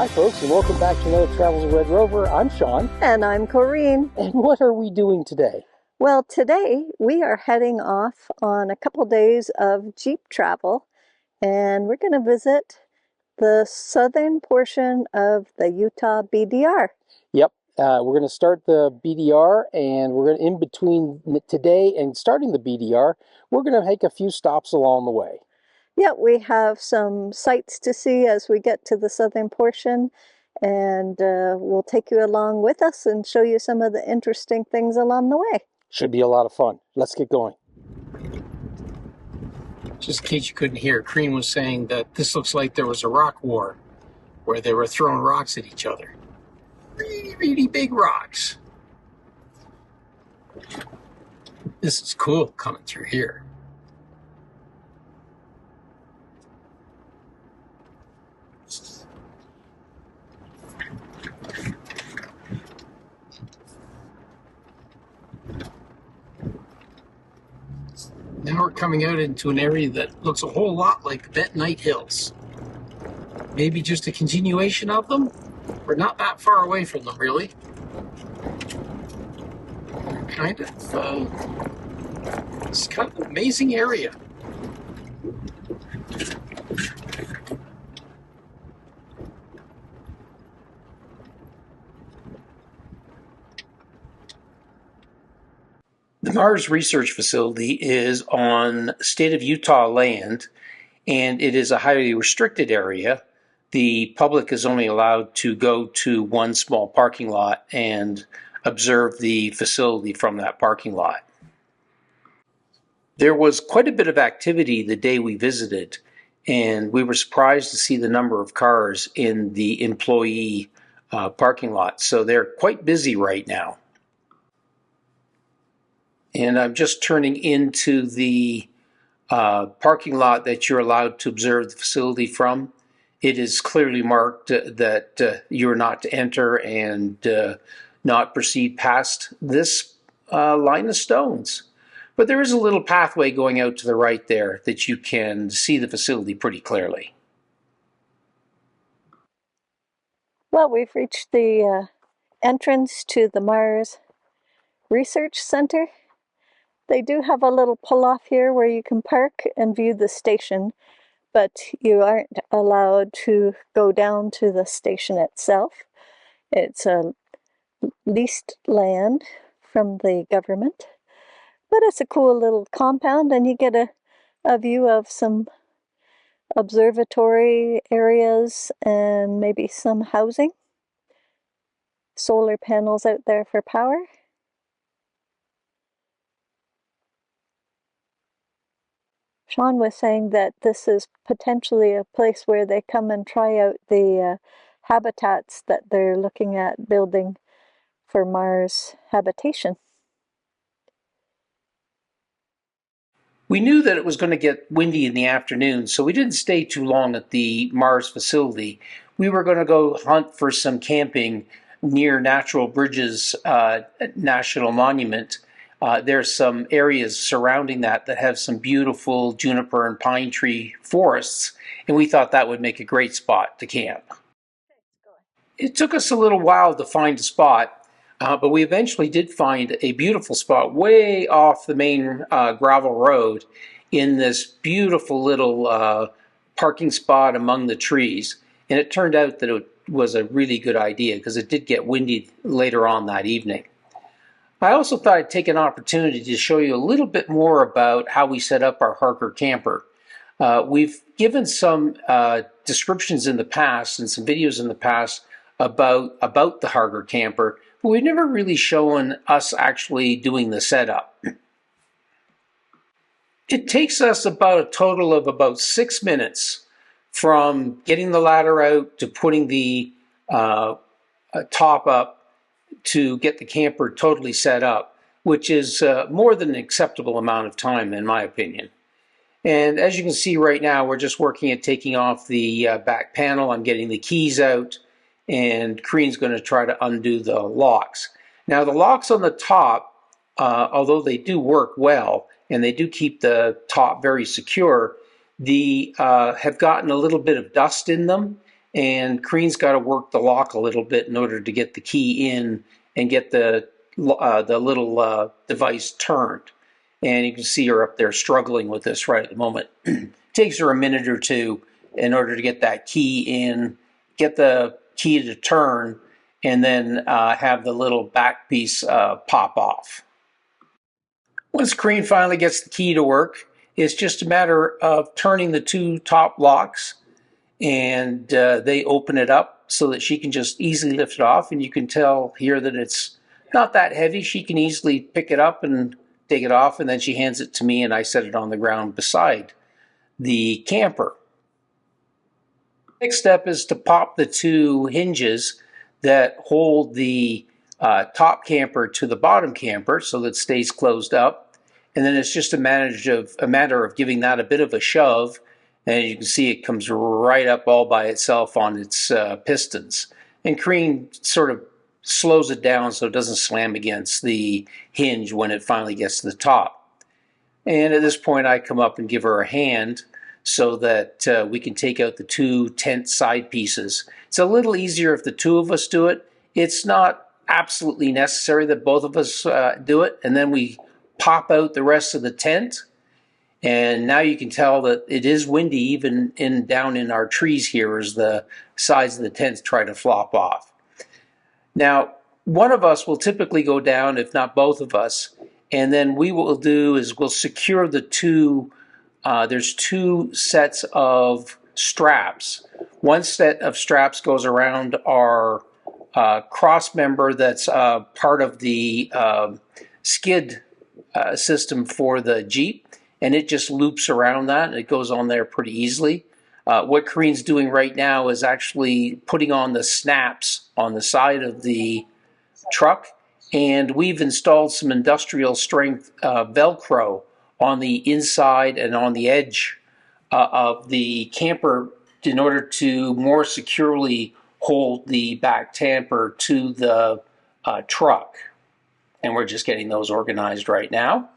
Hi folks, and welcome back to another Travels of Red Rover. I'm Shawn. And I'm Corinne. And what are we doing today? Well, today we are heading off on a couple days of Jeep travel, and we're going to visit the southern portion of the Utah BDR. Yep, we're going to start the BDR, and we're going to, in between today and starting the BDR, we're going to make a few stops along the way. Yeah, we have some sights to see as we get to the southern portion, and we'll take you along with us and show you some of the interesting things along the way. Should be a lot of fun. Let's get going. Just in case you couldn't hear, Corinne was saying that this looks like there was a rock war where they were throwing rocks at each other. Really, really big rocks. This is cool coming through here. Now we're coming out into an area that looks a whole lot like the Bentonite Hills. Maybe just a continuation of them? We're not that far away from them, really. It's kind of an amazing area. The Mars Research Facility is on state of Utah land, and it is a highly restricted area. The public is only allowed to go to one small parking lot and observe the facility from that parking lot. There was quite a bit of activity the day we visited, and we were surprised to see the number of cars in the employee parking lot. So they're quite busy right now. And I'm just turning into the parking lot that you're allowed to observe the facility from. It is clearly marked that you're not to enter and not proceed past this line of stones. But there is a little pathway going out to the right there that you can see the facility pretty clearly. Well, we've reached the entrance to the Mars Research Center. They do have a little pull-off here where you can park and view the station, but you aren't allowed to go down to the station itself. It's a leased land from the government, but it's a cool little compound, and you get a view of some observatory areas and maybe some housing. Solar panels out there for power. Shawn was saying that this is potentially a place where they come and try out the habitats that they're looking at building for Mars habitation. We knew that it was going to get windy in the afternoon, so we didn't stay too long at the Mars facility. We were going to go hunt for some camping near Natural Bridges National Monument. There's some areas surrounding that have some beautiful juniper and pine tree forests, and we thought that would make a great spot to camp. It took us a little while to find a spot, but we eventually did find a beautiful spot way off the main gravel road in this beautiful little parking spot among the trees. And it turned out that it was a really good idea because it did get windy later on that evening. I also thought I'd take an opportunity to show you a little bit more about how we set up our Harker camper. We've given some descriptions in the past and some videos in the past about the Harker camper, but we've never really shown us actually doing the setup. It takes us about a total of about 6 minutes from getting the ladder out to putting the top up to get the camper totally set up, which is more than an acceptable amount of time in my opinion. And as you can see right now, we're just working at taking off the back panel. I'm getting the keys out, and Corinne's going to try to undo the locks. Now the locks on the top, although they do work well and they do keep the top very secure, have gotten a little bit of dust in them, and Corinne's got to work the lock a little bit in order to get the key in and get the little device turned. And you can see her up there struggling with this right at the moment. It takes her a minute or two in order to get that key in, get the key to turn, and then have the little back piece pop off. Once Corinne finally gets the key to work, it's just a matter of turning the two top locks, and they open it up so that she can just easily lift it off. And you can tell here that it's not that heavy. She can easily pick it up and take it off, and then she hands it to me, and I set it on the ground beside the camper. Next step is to pop the two hinges that hold the top camper to the bottom camper so that it stays closed up. And then it's just a matter of giving that a bit of a shove, and you can see it comes right up all by itself on its pistons. And Corinne sort of slows it down so it doesn't slam against the hinge when it finally gets to the top. And at this point I come up and give her a hand so that we can take out the two tent side pieces. It's a little easier if the two of us do it. It's not absolutely necessary that both of us do it. And then we pop out the rest of the tent. And now you can tell that it is windy even down in our trees here as the sides of the tents try to flop off. Now, one of us will typically go down, if not both of us, and then we'll secure the two. There's two sets of straps. One set of straps goes around our cross member that's part of the skid system for the Jeep, and it just loops around that, and it goes on there pretty easily. What Corinne's doing right now is actually putting on the snaps on the side of the truck, and we've installed some industrial strength Velcro on the inside and on the edge of the camper in order to more securely hold the back tamper to the truck. And we're just getting those organized right now.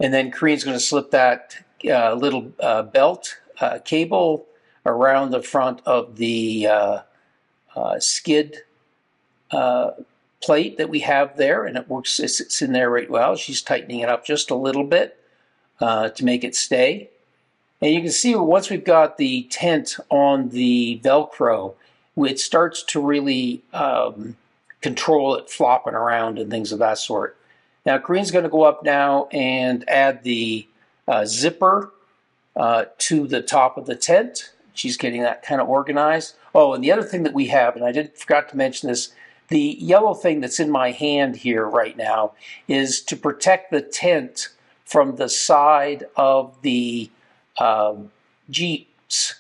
And then Corinne's going to slip that little belt cable around the front of the skid plate that we have there, and it works. It's in there right well. She's tightening it up just a little bit to make it stay. And you can see once we've got the tent on the Velcro, it starts to really control it flopping around and things of that sort. Now Corinne's going to go up now and add the zipper to the top of the tent. She's getting that kind of organized. Oh, and the other thing that we have, and I forgot to mention this, the yellow thing that's in my hand here right now is to protect the tent from the side of the Jeep's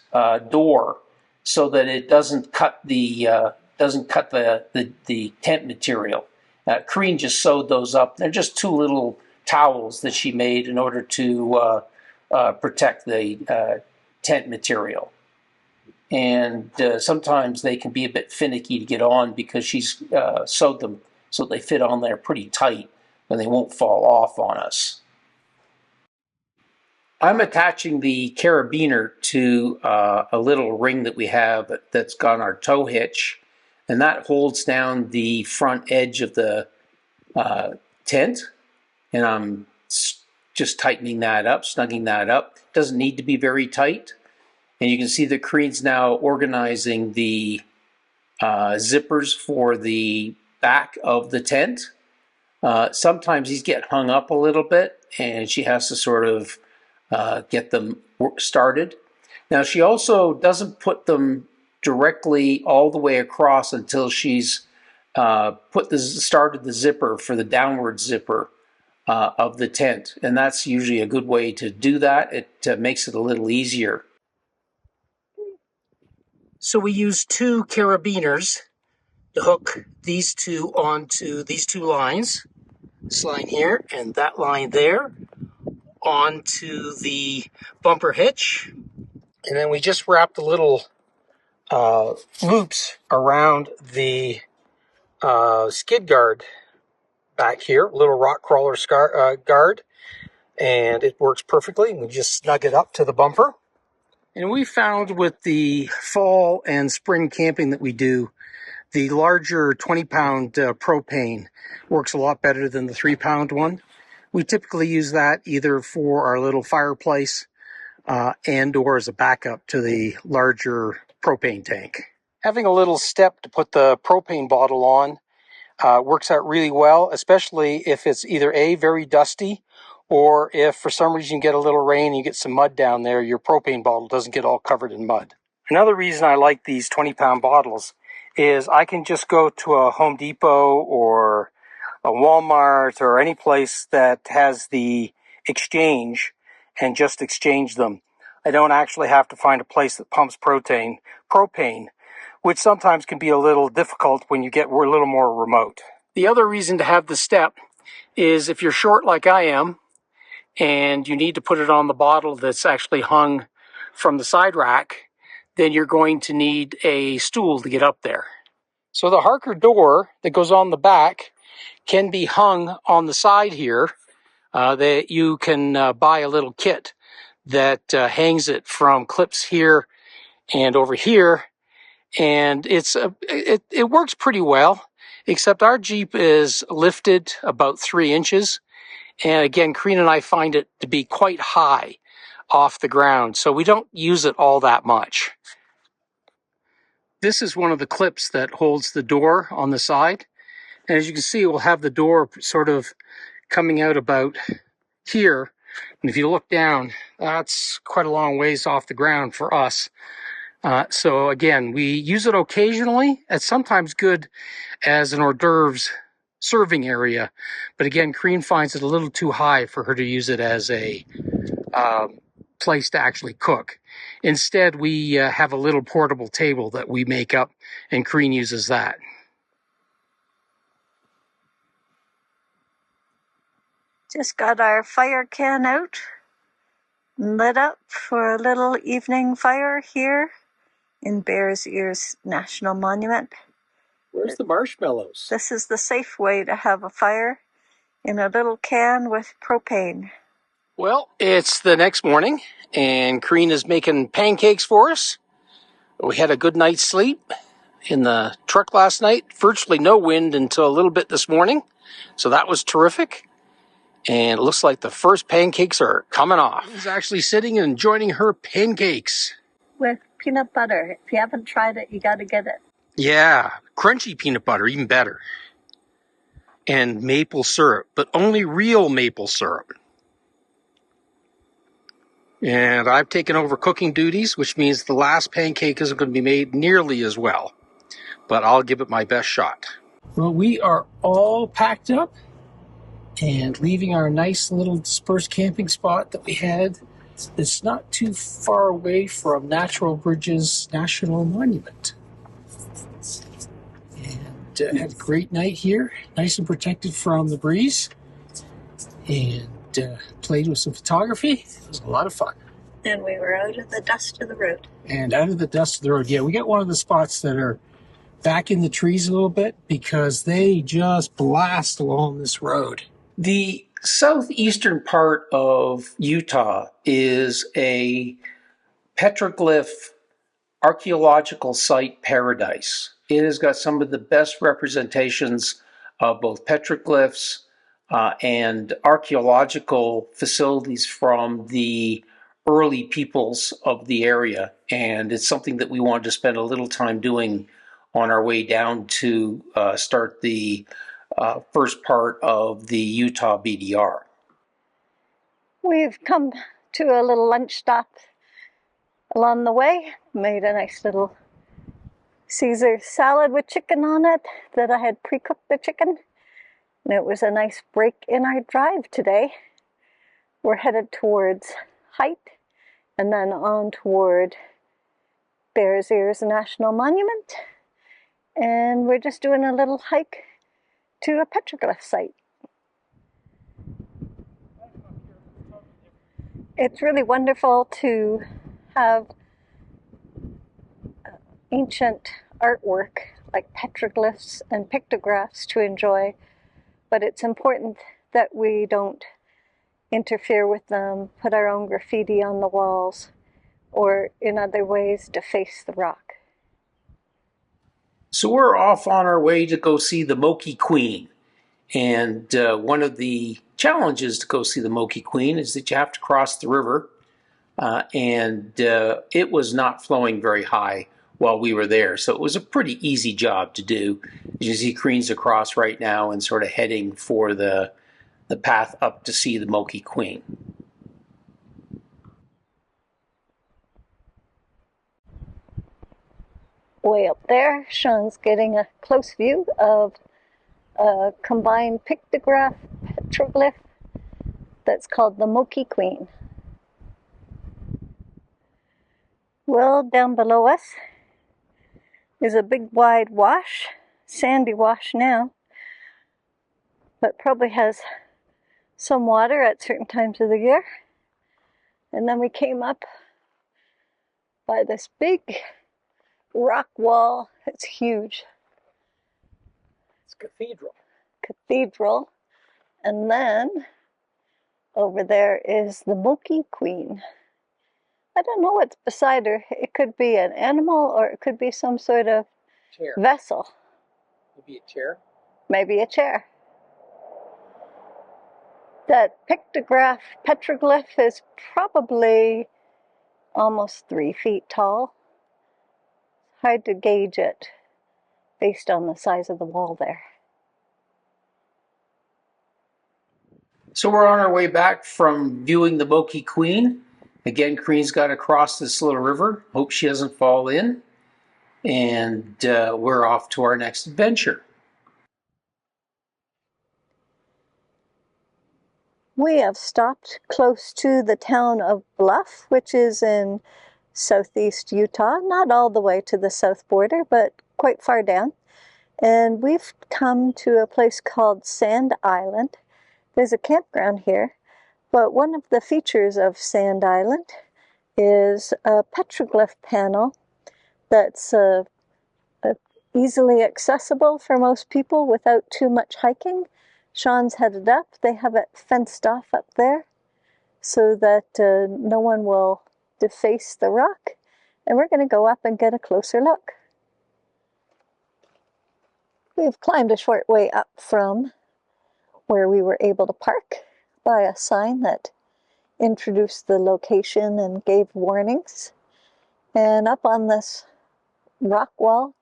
door, so that it doesn't cut the tent material. Corinne just sewed those up. They're just two little towels that she made in order to protect the tent material. And sometimes they can be a bit finicky to get on because she's sewed them so they fit on there pretty tight and they won't fall off on us. I'm attaching the carabiner to a little ring that we have that's got our tow hitch, and that holds down the front edge of the tent, and I'm just tightening that up, snugging that up. It doesn't need to be very tight. And you can see that Corinne's now organizing the zippers for the back of the tent. Sometimes these get hung up a little bit, and she has to sort of get them started. Now, she also doesn't put them directly all the way across until she's started the zipper for the downward zipper of the tent. And that's usually a good way to do that. It makes it a little easier. So we use two carabiners to hook these two onto these two lines. This line here and that line there onto the bumper hitch. And then we just wrap the little loops around the skid guard back here, little rock crawler guard, and it works perfectly. We just snug it up to the bumper, And we found with the fall and spring camping that we do, the larger 20-pound propane works a lot better than the 3-pound one. We typically use that either for our little fireplace and or as a backup to the larger propane tank. Having a little step to put the propane bottle on works out really well, especially if it's either A, very dusty, or if for some reason you get a little rain and you get some mud down there, your propane bottle doesn't get all covered in mud. Another reason I like these 20-pound bottles is I can just go to a Home Depot or a Walmart or any place that has the exchange and just exchange them. I don't actually have to find a place that pumps propane, which sometimes can be a little difficult when you get a little more remote. The other reason to have the step is if you're short like I am and you need to put it on the bottle that's actually hung from the side rack, then you're going to need a stool to get up there. So the Harker door that goes on the back can be hung on the side here. That you can buy a little kit that hangs it from clips here and over here, and it works pretty well, except our Jeep is lifted about 3 inches, and again, Corinne and I find it to be quite high off the ground, so we don't use it all that much. This is one of the clips that holds the door on the side, and as you can see, it will have the door sort of coming out about here, and if you look down, that's quite a long ways off the ground for us. So again, we use it occasionally. It's sometimes good as an hors d'oeuvres serving area, but again, Corinne finds it a little too high for her to use it as a place to actually cook. Instead, we have a little portable table that we make up, and Corinne uses that. Just got our fire can out and lit up for a little evening fire here in Bears Ears National Monument. Where's the marshmallows? This is the safe way to have a fire, in a little can with propane. Well, it's the next morning, and Corinne is making pancakes for us. We had a good night's sleep in the truck last night. Virtually no wind until a little bit this morning, so that was terrific. And it looks like the first pancakes are coming off. She's actually sitting and enjoying her pancakes. With peanut butter. If you haven't tried it, you got to get it. Yeah, crunchy peanut butter, even better. And maple syrup, but only real maple syrup. And I've taken over cooking duties, which means the last pancake isn't going to be made nearly as well. But I'll give it my best shot. Well, we are all packed up and leaving our nice little dispersed camping spot that we had. It's not too far away from Natural Bridges National Monument. And had a great night here, nice and protected from the breeze. And played with some photography. It was a lot of fun. And we were out of the dust of the road. And out of the dust of the road. Yeah, we got one of the spots that are back in the trees a little bit because they just blast along this road. The southeastern part of Utah is a petroglyph archaeological site paradise. It has got some of the best representations of both petroglyphs and archaeological facilities from the early peoples of the area. And it's something that we wanted to spend a little time doing on our way down to start the first part of the Utah BDR. We've come to a little lunch stop along the way. Made a nice little Caesar salad with chicken on it that I had pre-cooked the chicken. And it was a nice break in our drive today. We're headed towards Height and then on toward Bears Ears National Monument. And we're just doing a little hike to a petroglyph site. It's really wonderful to have ancient artwork like petroglyphs and pictographs to enjoy, but it's important that we don't interfere with them, put our own graffiti on the walls. or in other ways deface the rock. So we're off on our way to go see the Moki Queen. And one of the challenges to go see the Moki Queen is that you have to cross the river. And it was not flowing very high while we were there. So it was a pretty easy job to do. You see Corinne's across right now and sort of heading for the path up to see the Moki Queen. Way up there, Shawn's getting a close view of a combined pictograph petroglyph that's called the Moki Queen. Well, down below us is a big wide wash, sandy wash now, but probably has some water at certain times of the year. And then we came up by this big rock wall. It's huge. It's a cathedral. Cathedral. And then over there is the Moki Queen. I don't know what's beside her. It could be an animal or it could be some sort of Chair. vessel. Maybe a chair. Maybe a chair. That pictograph petroglyph is probably almost 3 feet tall. Hard to gauge it based on the size of the wall there. So we're on our way back from viewing the Moki Queen. Again, Corinne's got to cross this little river. Hope she doesn't fall in. And we're off to our next adventure. We have stopped close to the town of Bluff, which is in southeast Utah, not all the way to the south border, but quite far down. And we've come to a place called Sand Island. There's a campground here, but one of the features of Sand Island is a petroglyph panel that's easily accessible for most people without too much hiking. Shawn's headed up. They have it fenced off up there so that no one will deface the rock. And we're going to go up and get a closer look. We've climbed a short way up from where we were able to park by a sign that introduced the location and gave warnings. And up on this rock wall,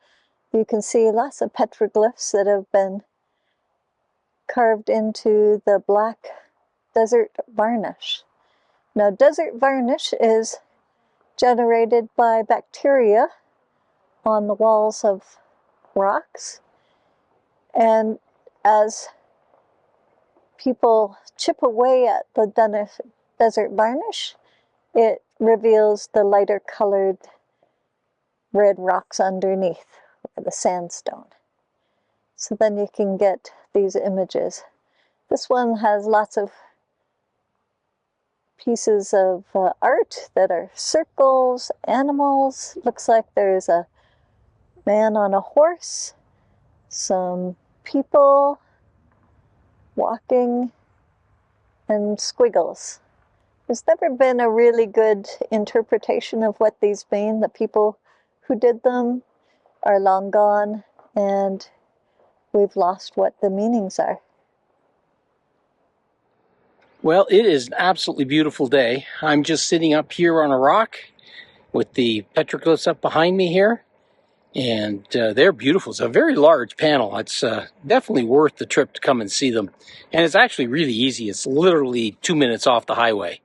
you can see lots of petroglyphs that have been carved into the black desert varnish. Now, desert varnish is generated by bacteria on the walls of rocks. And as people chip away at the desert varnish, it reveals the lighter colored red rocks underneath, or the sandstone. So then you can get these images. This one has lots of pieces of art that are circles, animals. Looks like there's a man on a horse, some people walking, and squiggles. There's never been a really good interpretation of what these mean. The people who did them are long gone, and we've lost what the meanings are. Well, it is an absolutely beautiful day. I'm just sitting up here on a rock with the petroglyphs up behind me here, and they're beautiful. It's a very large panel. It's definitely worth the trip to come and see them. And it's actually really easy. It's literally 2 minutes off the highway.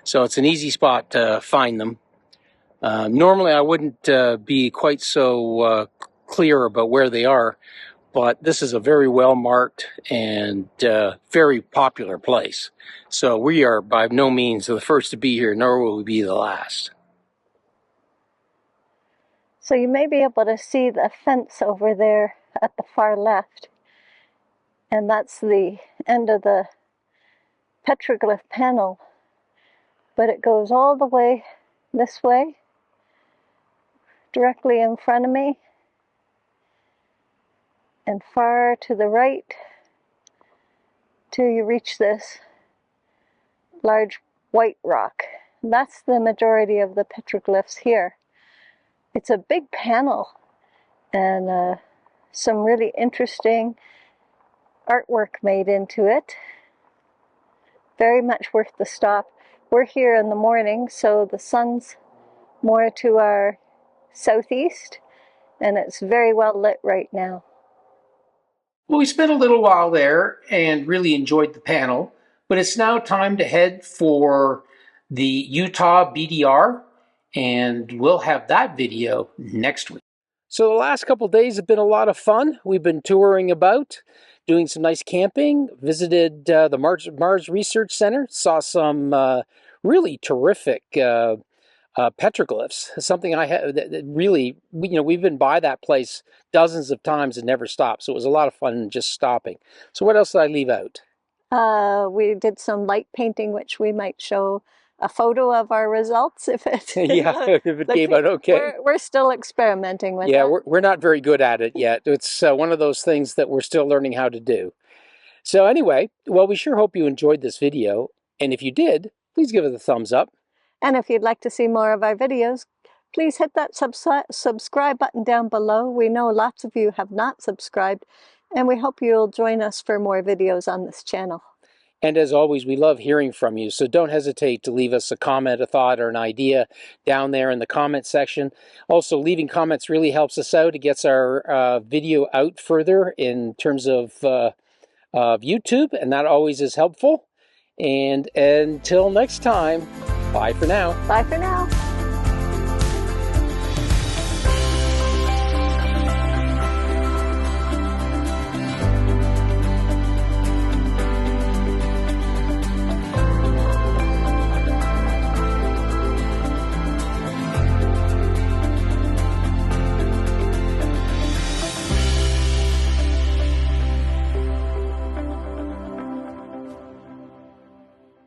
So it's an easy spot to find them. Normally I wouldn't be quite so clear about where they are, but this is a very well marked and very popular place. So we are by no means the first to be here, nor will we be the last. So you may be able to see the fence over there at the far left. And that's the end of the petroglyph panel. But it goes all the way this way, directly in front of me, and far to the right, till you reach this large white rock. That's the majority of the petroglyphs here. It's a big panel and some really interesting artwork made into it. Very much worth the stop. We're here in the morning, so the sun's more to our southeast, and it's very well lit right now. Well, we spent a little while there and really enjoyed the panel, but it's now time to head for the Utah BDR, and we'll have that video next week. So the last couple of days have been a lot of fun. We've been touring about, doing some nice camping, visited the Mars Research Center, saw some really terrific petroglyphs. Something I had that really, we've been by that place dozens of times and never stopped. So it was a lot of fun just stopping. So what else did I leave out? We did some light painting, which we might show a photo of our results if it If it came out okay. We're still experimenting with Yeah, that. we're not very good at it yet. It's one of those things that we're still learning how to do. So anyway, well, we sure hope you enjoyed this video. And if you did, please give it a thumbs up. And if you'd like to see more of our videos, please hit that subscribe button down below. We know lots of you have not subscribed, and we hope you'll join us for more videos on this channel. And as always, we love hearing from you, so don't hesitate to leave us a comment, a thought, or an idea down there in the comment section. Also, leaving comments really helps us out. It gets our video out further in terms of YouTube, and that always is helpful. And until next time, bye for now. Bye for now.